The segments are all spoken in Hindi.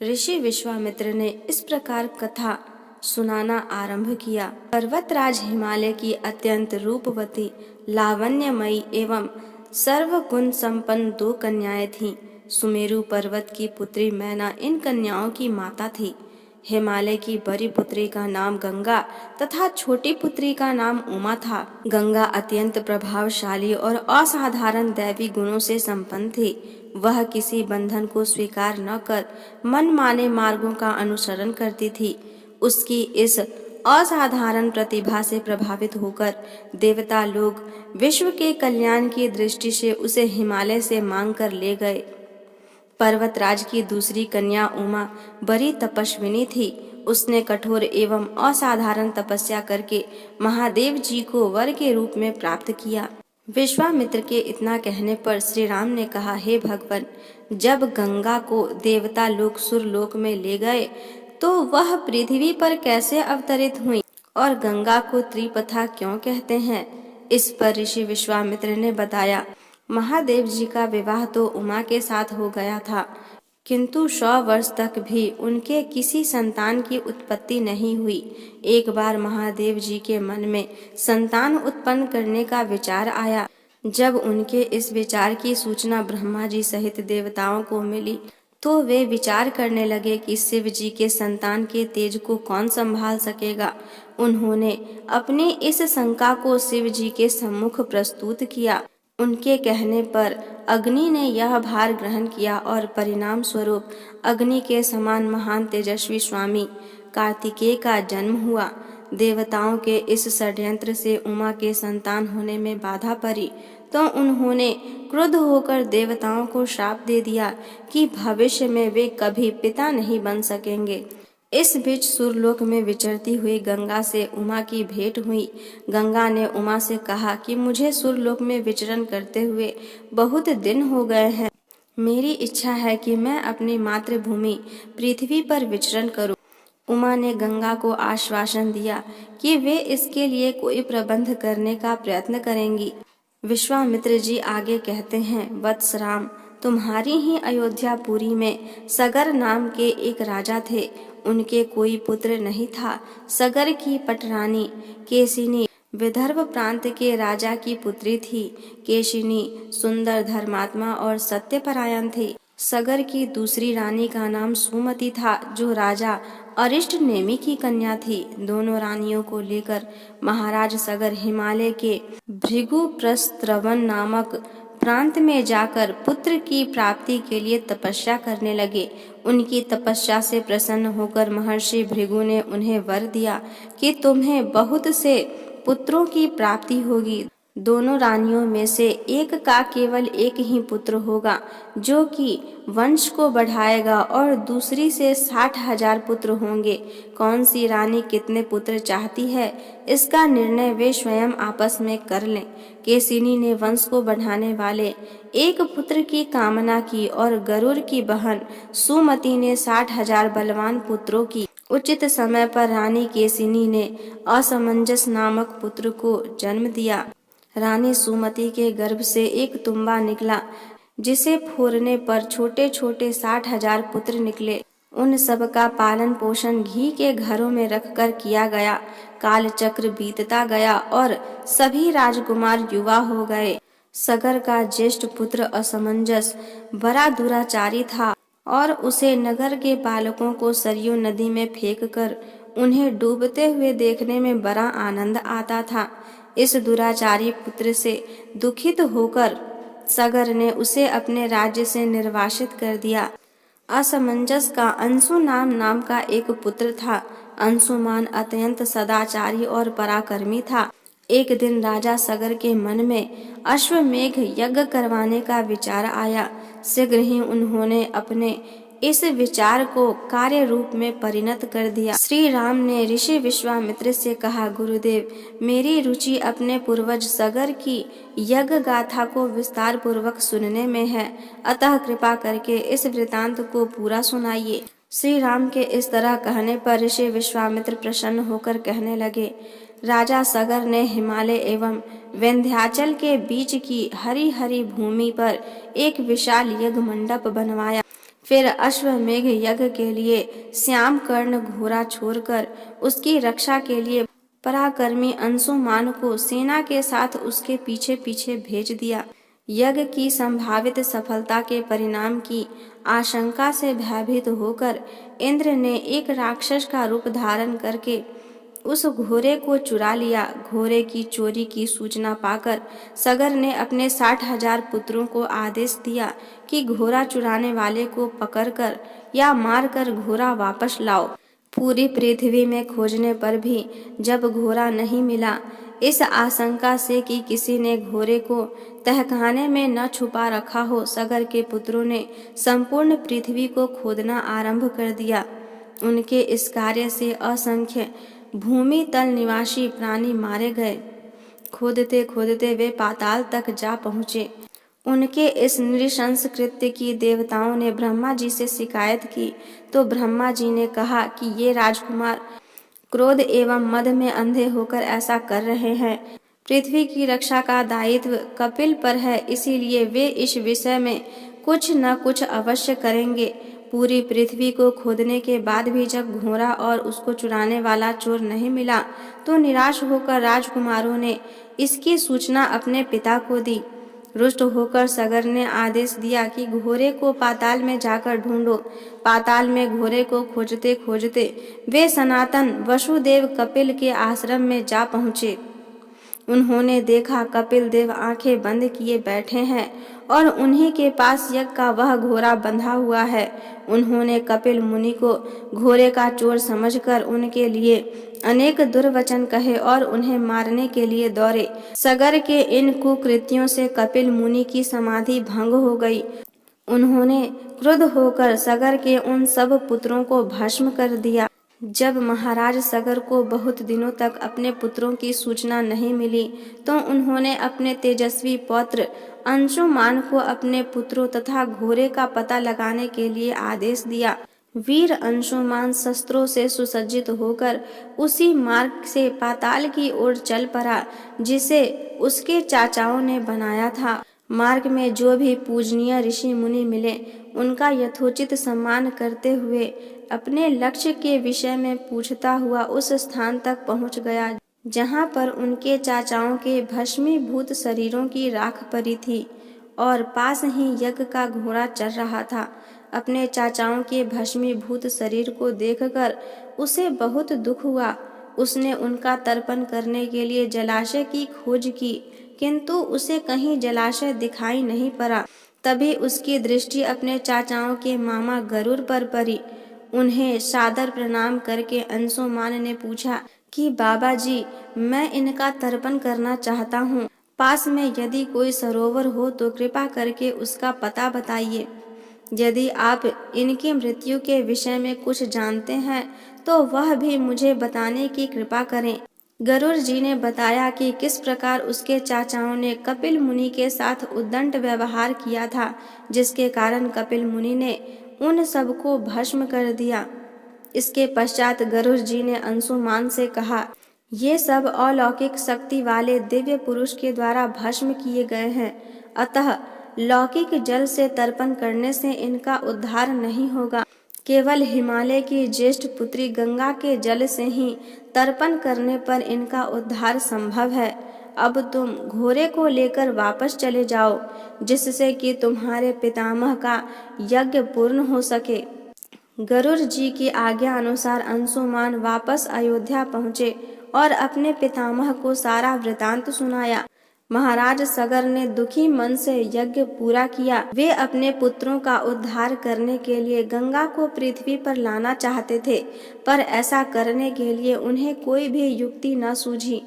ऋषि विश्वामित्र ने इस प्रकार कथा सुनाना आरंभ किया। पर्वतराज हिमालय की अत्यंत रूपवती, लावण्यमयी एवं सर्वगुण संपन्न 2 कन्याएं थीं। सुमेरु पर्वत की पुत्री मैना इन कन्याओं की माता थी। हिमालय की बड़ी पुत्री का नाम गंगा तथा छोटी पुत्री का नाम उमा था। गंगा अत्यंत प्रभावशाली और असाधारण दैवी गुणों से संपन्न थी। वह किसी बंधन को स्वीकार न कर मनमाने मार्गों का अनुसरण करती थी। उसकी इस असाधारण प्रतिभा से प्रभावित होकर देवता लोग विश्व के कल्याण की दृष्टि से उसे हिमालय से मांग कर ले गए। पर्वतराज की दूसरी कन्या उमा बड़ी तपस्विनी थी। उसने कठोर एवं असाधारण तपस्या करके महादेव जी को वर के रूप में प्राप्त किया। विश्वामित्र के इतना कहने पर श्री राम ने कहा, हे भगवान, जब गंगा को देवता लोग सुरलोक में ले गए तो वह पृथ्वी पर कैसे अवतरित हुई और गंगा को त्रिपथा क्यों कहते हैं? इस पर ऋषि विश्वामित्र ने बताया, महादेव जी का विवाह तो उमा के साथ हो गया था, किंतु 100 वर्ष तक भी उनके किसी संतान की उत्पत्ति नहीं हुई। एक बार महादेव जी के मन में संतान उत्पन्न करने का विचार आया। जब उनके इस विचार की सूचना ब्रह्मा जी सहित देवताओं को मिली तो वे विचार करने लगे कि शिव जी के संतान के तेज को कौन संभाल सकेगा। उन्होंने अपनी इस शंका को शिव जी के सम्मुख प्रस्तुत किया। उनके कहने पर अग्नि ने यह भार ग्रहण किया और परिणाम स्वरूप अग्नि के समान महान तेजस्वी स्वामी कार्तिकेय का जन्म हुआ। देवताओं के इस षड्यंत्र से उमा के संतान होने में बाधा पड़ी तो उन्होंने क्रुद्ध होकर देवताओं को श्राप दे दिया कि भविष्य में वे कभी पिता नहीं बन सकेंगे। इस बीच सुरलोक में विचरती हुई गंगा से उमा की भेंट हुई। गंगा ने उमा से कहा कि मुझे सुरलोक में विचरण करते हुए बहुत दिन हो गए हैं। मेरी इच्छा है कि मैं अपनी मातृभूमि पृथ्वी पर विचरण करूं। उमा ने गंगा को आश्वासन दिया कि वे इसके लिए कोई प्रबंध करने का प्रयत्न करेंगी। विश्वामित्र जी आगे कहते हैं, वत्स राम, तुम्हारी ही अयोध्यापुरी में सगर नाम के एक राजा थे। उनके कोई पुत्र नहीं था। सगर की पटरानी केशिनी विदर्भ प्रांत के राजा की पुत्री थी। केशिनी सुंदर, धर्मात्मा और सत्यपरायण थी। सगर की दूसरी रानी का नाम सुमति था, जो राजा अरिष्ट नेमि की कन्या थी। दोनों रानियों को लेकर महाराज सगर हिमालय के भृगुप्रस्त्रवन नामक प्रांत में जाकर पुत्र की प्राप्ति के लिए तपस्या करने लगे। उनकी तपस्या से प्रसन्न होकर महर्षि भृगु ने उन्हें वर दिया कि तुम्हें बहुत से पुत्रों की प्राप्ति होगी। दोनों रानियों में से एक का केवल एक ही पुत्र होगा, जो कि वंश को बढ़ाएगा, और दूसरी से 60,000 पुत्र होंगे। कौन सी रानी कितने पुत्र चाहती है, इसका निर्णय वे स्वयं आपस में कर लें। केशिनी ने वंश को बढ़ाने वाले एक पुत्र की कामना की और गरुड़ की बहन सुमति ने 60,000 बलवान पुत्रों की। उचित समय पर रानी केशिनी ने असमंजस नामक पुत्र को जन्म दिया। रानी सुमति के गर्भ से एक तुम्बा निकला, जिसे फोड़ने पर छोटे छोटे 60,000 पुत्र निकले। उन सब का पालन पोषण घी के घरों में रखकर किया गया। काल चक्र बीतता गया और सभी राजकुमार युवा हो गए। सगर का ज्येष्ठ पुत्र असमंजस बड़ा दुराचारी था और उसे नगर के बालकों को सरयू नदी में फेंककर उन्हें डूबते हुए देखने में बड़ा आनंद आता था। इस दुराचारी पुत्र से दुखित होकर सगर ने उसे अपने राज्य से निर्वासित कर दिया। असमंजस का अंशु नाम का एक पुत्र था। अंशुमान अत्यंत सदाचारी और पराक्रमी था। एक दिन राजा सगर के मन में अश्वमेघ यज्ञ करवाने का विचार आया। शीघ्र ही उन्होंने अपने इस विचार को कार्य रूप में परिणत कर दिया। श्री राम ने ऋषि विश्वामित्र से कहा, गुरुदेव, मेरी रुचि अपने पूर्वज सगर की यज्ञ गाथा को विस्तार पूर्वक सुनने में है, अतः कृपा करके इस वृतांत को पूरा सुनाइए। श्री राम के इस तरह कहने पर ऋषि विश्वामित्र प्रसन्न होकर कहने लगे, राजा सगर ने हिमालय एवं विंध्याचल के बीच की हरी हरी भूमि पर एक विशाल यज्ञ मंडप बनवाया। फिर अश्वमेघ यज्ञ के लिए श्याम कर्ण घोड़ा छोड़कर उसकी रक्षा के लिए पराक्रमी अंशुमान को सेना के साथ उसके पीछे पीछे भेज दिया। यज्ञ की संभावित सफलता के परिणाम की आशंका से भयभीत होकर इंद्र ने एक राक्षस का रूप धारण करके उस घोड़े को चुरा लिया। घोड़े की चोरी की सूचना पाकर सगर ने अपने 60,000 पुत्रों को आदेश दिया कि घोड़ा चुराने वाले को पकड़कर या मारकर घोड़ा वापस लाओ। पूरी पृथ्वी में खोजने पर भी जब घोड़ा नहीं मिला, इस आशंका से कि किसी ने घोड़े को तहखाने में न छुपा रखा हो, सगर के पुत्रों ने संपूर्ण पृथ्वी को खोदना आरंभ कर दिया। उनके इस कार्य से असंख्य भूमि तल निवासी प्राणी मारे गए। खोदते खोदते वे पाताल तक जा पहुँचे। उनके इस नृशंस कृत्य की देवताओं ने ब्रह्मा जी से शिकायत की तो ब्रह्मा जी ने कहा कि ये राजकुमार क्रोध एवं मद में अंधे होकर ऐसा कर रहे हैं। पृथ्वी की रक्षा का दायित्व कपिल पर है, इसीलिए वे इस विषय में कुछ न कुछ अवश्य करेंगे। पूरी पृथ्वी को खोदने के बाद भी जब घोड़ा और उसको चुराने वाला चोर नहीं मिला तो निराश होकर राजकुमारों ने इसकी सूचना अपने पिता को दी। रुष्ट होकर सगर ने आदेश दिया कि घोड़े को पाताल में जाकर ढूंढो। पाताल में घोड़े को खोजते खोजते वे सनातन वसुदेव कपिल के आश्रम में जा पहुँचे। उन्होंने देखा कपिल देव आंखें बंद किए बैठे हैं और उन्हीं के पास यज्ञ का वह घोड़ा बंधा हुआ है। उन्होंने कपिल मुनि को घोड़े का चोर समझकर उनके लिए अनेक दुर्वचन कहे और उन्हें मारने के लिए दौड़े। सगर के इन कुकृत्यों से कपिल मुनि की समाधि भंग हो गई। उन्होंने क्रुद्ध होकर सगर के उन सब पुत्रों को भस्म कर दिया। जब महाराज सगर को बहुत दिनों तक अपने पुत्रों की सूचना नहीं मिली तो उन्होंने अपने तेजस्वी पौत्र अंशुमान को अपने पुत्रों तथा घोड़े का पता लगाने के लिए आदेश दिया। वीर अंशुमान शस्त्रों से सुसज्जित होकर उसी मार्ग से पाताल की ओर चल पड़ा जिसे उसके चाचाओं ने बनाया था। मार्ग में जो भी पूजनीय ऋषि मुनि मिले उनका यथोचित सम्मान करते हुए अपने लक्ष्य के विषय में पूछता हुआ उस स्थान तक पहुंच गया जहां पर उनके चाचाओं के भस्मीभूत शरीरों की राख पड़ी थी और पास ही यज्ञ का घोड़ा चल रहा था। अपने चाचाओं के भस्मीभूत शरीर को देखकर उसे बहुत दुख हुआ। उसने उनका तर्पण करने के लिए जलाशय की खोज की किंतु उसे कहीं जलाशय दिखाई नहीं पड़ा। तभी उसकी दृष्टि अपने चाचाओं के मामा गरुड़ पर पड़ी। उन्हें सादर प्रणाम करके अंशुमान ने पूछा कि बाबा जी, मैं इनका तर्पण करना चाहता हूँ। पास में यदि कोई सरोवर हो तो कृपा करके उसका पता बताइए। यदि आप इनकी मृत्यु के विषय में कुछ जानते हैं तो वह भी मुझे बताने की कृपा करें। गरुड़ जी ने बताया कि किस प्रकार उसके चाचाओं ने कपिल मुनि के साथ उद्दंड व्यवहार किया था, जिसके कारण कपिल मुनि ने उन सबको भस्म कर दिया। इसके पश्चात गरुड़ जी ने अंशुमान से कहा, ये सब अलौकिक शक्ति वाले दिव्य पुरुष के द्वारा भस्म किए गए हैं, अतः लौकिक जल से तर्पण करने से इनका उद्धार नहीं होगा। केवल हिमालय की ज्येष्ठ पुत्री गंगा के जल से ही तर्पण करने पर इनका उद्धार संभव है। अब तुम घोड़े को लेकर वापस चले जाओ जिससे कि तुम्हारे पितामह का यज्ञ पूर्ण हो सके। गरुड़ जी की आज्ञा अनुसार अंशुमान वापस अयोध्या पहुँचे और अपने पितामह को सारा वृतांत सुनाया। महाराज सगर ने दुखी मन से यज्ञ पूरा किया। वे अपने पुत्रों का उद्धार करने के लिए गंगा को पृथ्वी पर लाना चाहते थे, पर ऐसा करने के लिए उन्हें कोई भी युक्ति न सूझी।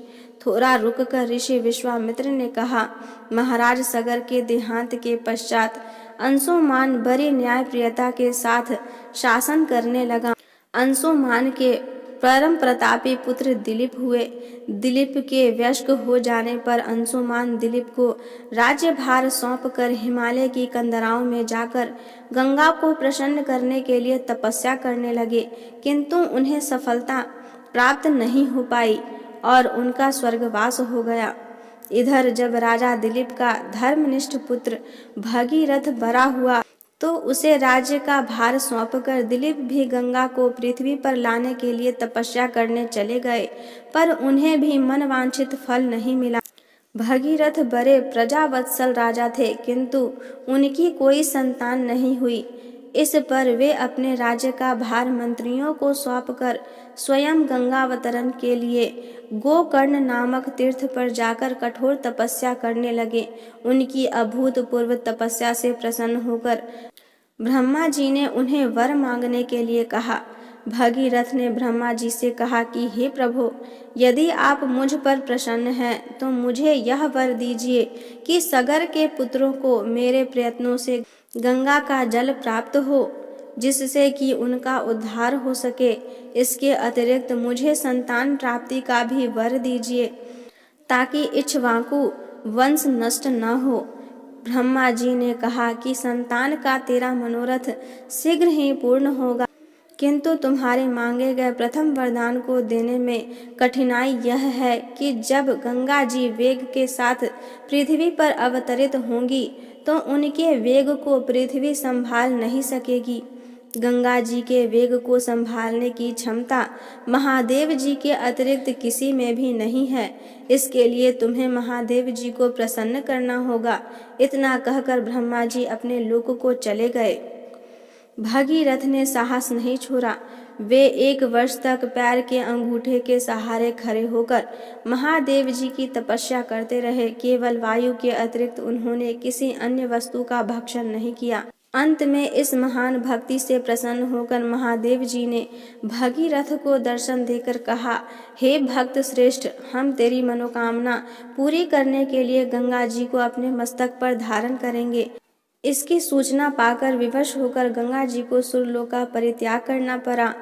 थोड़ा रुककर ऋषि विश्वामित्र ने कहा, महाराज सगर के देहांत के पश्चात अंशुमान बड़ी न्यायप्रियता के साथ शासन करने लगा। अंशुमान के परम प्रतापी पुत्र दिलीप हुए। दिलीप के वयस्क हो जाने पर अंशुमान दिलीप को राज्यभार सौंपकर हिमालय की कंदराओं में जाकर गंगा को प्रसन्न करने के लिए तपस्या करने लगे, किंतु उन्हें सफलता प्राप्त नहीं हो पाई और उनका स्वर्गवास हो गया। इधर जब राजा दिलीप का धर्मनिष्ठ पुत्र भगीरथ बड़ा हुआ तो उसे राज्य का भार सौंपकर दिलीप भी गंगा को पृथ्वी पर लाने के लिए तपस्या करने चले गए, पर उन्हें भी मनवांछित फल नहीं मिला। भगीरथ बड़े प्रजावत्सल राजा थे, किंतु उनकी कोई संतान नहीं हुई। इस पर वे अपने राज्य का भार मंत्रियों को सौंपकर स्वयं गंगावतरण के लिए गोकर्ण नामक तीर्थ पर जाकर कठोर तपस्या करने लगे। उनकी अभूतपूर्व तपस्या से प्रसन्न होकर ब्रह्मा जी ने उन्हें वर मांगने के लिए कहा। भगीरथ ने ब्रह्मा जी से कहा कि हे प्रभु, यदि आप मुझ पर प्रसन्न हैं तो मुझे यह वर दीजिए कि सगर के पुत्रों को मेरे प्रयत्नों से गंगा का जल प्राप्त हो, जिससे कि उनका उद्धार हो सके। इसके अतिरिक्त मुझे संतान प्राप्ति का भी वर दीजिए, ताकि इक्ष्वाकु वंश नष्ट न हो। ब्रह्मा जी ने कहा कि संतान का तेरा मनोरथ शीघ्र ही पूर्ण होगा, किंतु तुम्हारे मांगे गए प्रथम वरदान को देने में कठिनाई यह है कि जब गंगा जी वेग के साथ पृथ्वी पर अवतरित होंगी तो उनके वेग को पृथ्वी संभाल नहीं सकेगी। गंगा जी के वेग को संभालने की क्षमता महादेव जी के अतिरिक्त किसी में भी नहीं है। इसके लिए तुम्हें महादेव जी को प्रसन्न करना होगा। इतना कहकर ब्रह्मा जी अपने लोक को चले गए। भगीरथ ने साहस नहीं छोड़ा। वे 1 वर्ष तक पैर के अंगूठे के सहारे खड़े होकर महादेव जी की तपस्या करते रहे। केवल वायु के अतिरिक्त उन्होंने किसी अन्य वस्तु का भक्षण नहीं किया। अंत में इस महान भक्ति से प्रसन्न होकर महादेव जी ने भगीरथ को दर्शन देकर कहा, हे भक्त श्रेष्ठ, हम तेरी मनोकामना पूरी करने के लिए गंगा जी को अपने मस्तक पर धारण करेंगे। इसकी सूचना पाकर विवश होकर गंगा जी को सुरलोक का परित्याग करना पड़ा।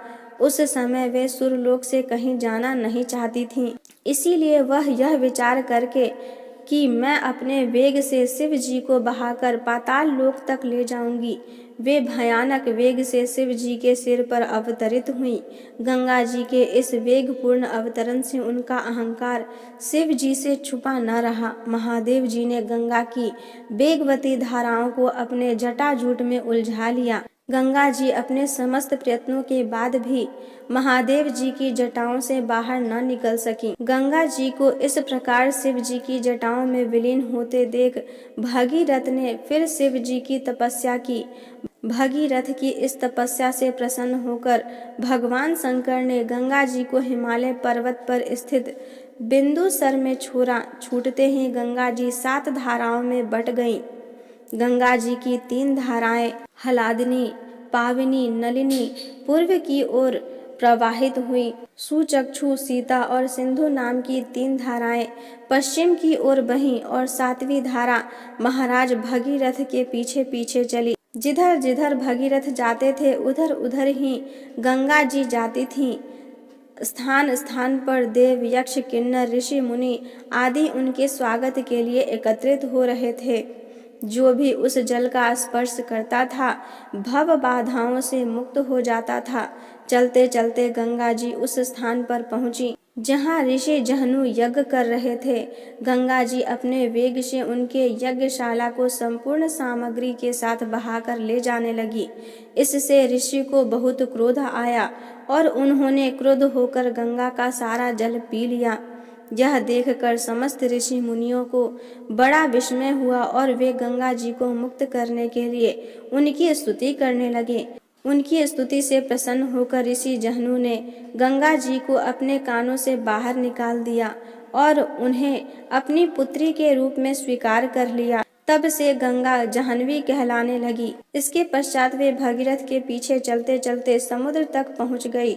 उस समय वे सुरलोक से कहीं जाना नहीं चाहती थीं। इसीलिए वह यह विचार करके कि मैं अपने वेग से शिव जी को बहाकर पाताल लोक तक ले जाऊंगी, वे भयानक वेग से शिव जी के सिर पर अवतरित हुई। गंगा जी के इस वेगपूर्ण अवतरण से उनका अहंकार शिव जी से छुपा न रहा। महादेव जी ने गंगा की वेगवती धाराओं को अपने जटाजूट में उलझा लिया। गंगा जी अपने समस्त प्रयत्नों के बाद भी महादेव जी की जटाओं से बाहर न निकल सकी। गंगा जी को इस प्रकार शिव जी की जटाओं में विलीन होते देख भगीरथ ने फिर शिव जी की तपस्या की। भगीरथ की इस तपस्या से प्रसन्न होकर भगवान शंकर ने गंगा जी को हिमालय पर्वत पर स्थित बिंदुसर में छोड़ा। छूटते ही गंगा जी 7 धाराओं में बट गईं। गंगा जी की 3 धाराएं हलादिनी, पाविनी, नलिनी पूर्व की ओर प्रवाहित हुई। सुचक्षु, सीता और सिंधु नाम की 3 धाराएं पश्चिम की ओर बहीं और 7वीं धारा महाराज भगीरथ के पीछे पीछे चली। जिधर जिधर भगीरथ जाते थे उधर उधर ही गंगा जी जाती थीं। स्थान स्थान पर देव, यक्ष, किन्नर, ऋषि, मुनि आदि उनके स्वागत के लिए एकत्रित हो रहे थे। जो भी उस जल का स्पर्श करता था भव बाधाओं से मुक्त हो जाता था। चलते चलते गंगा जी उस स्थान पर पहुंची जहां ऋषि जहनु यज्ञ कर रहे थे। गंगा जी अपने वेग से उनके यज्ञशाला को संपूर्ण सामग्री के साथ बहाकर ले जाने लगी। इससे ऋषि को बहुत क्रोध आया और उन्होंने क्रुद्ध होकर गंगा का सारा जल पी लिया। यह देखकर समस्त ऋषि मुनियों को बड़ा विस्मय हुआ और वे गंगा जी को मुक्त करने के लिए उनकी स्तुति करने लगे। उनकी स्तुति से प्रसन्न होकर ऋषि जहनु ने गंगा जी को अपने कानों से बाहर निकाल दिया और उन्हें अपनी पुत्री के रूप में स्वीकार कर लिया। तब से गंगा जाह्नवी कहलाने लगी। इसके पश्चात वे भगीरथ के पीछे चलते चलते समुद्र तक पहुंच गई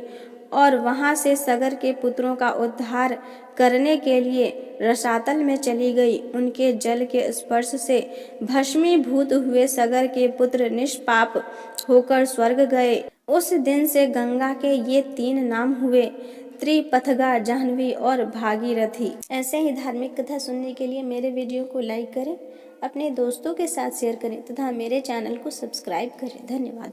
और वहां से सगर के पुत्रों का उद्धार करने के लिए रसातल में चली गई। उनके जल के स्पर्श से भस्मीभूत हुए सगर के पुत्र निष्पाप होकर स्वर्ग गए। उस दिन से गंगा के ये 3 नाम हुए, त्रिपथगा, जाह्नवी और भागीरथी। ऐसे ही धार्मिक कथा सुनने के लिए मेरे वीडियो को लाइक करें, अपने दोस्तों के साथ शेयर करें तथा मेरे चैनल को सब्सक्राइब करें। धन्यवाद।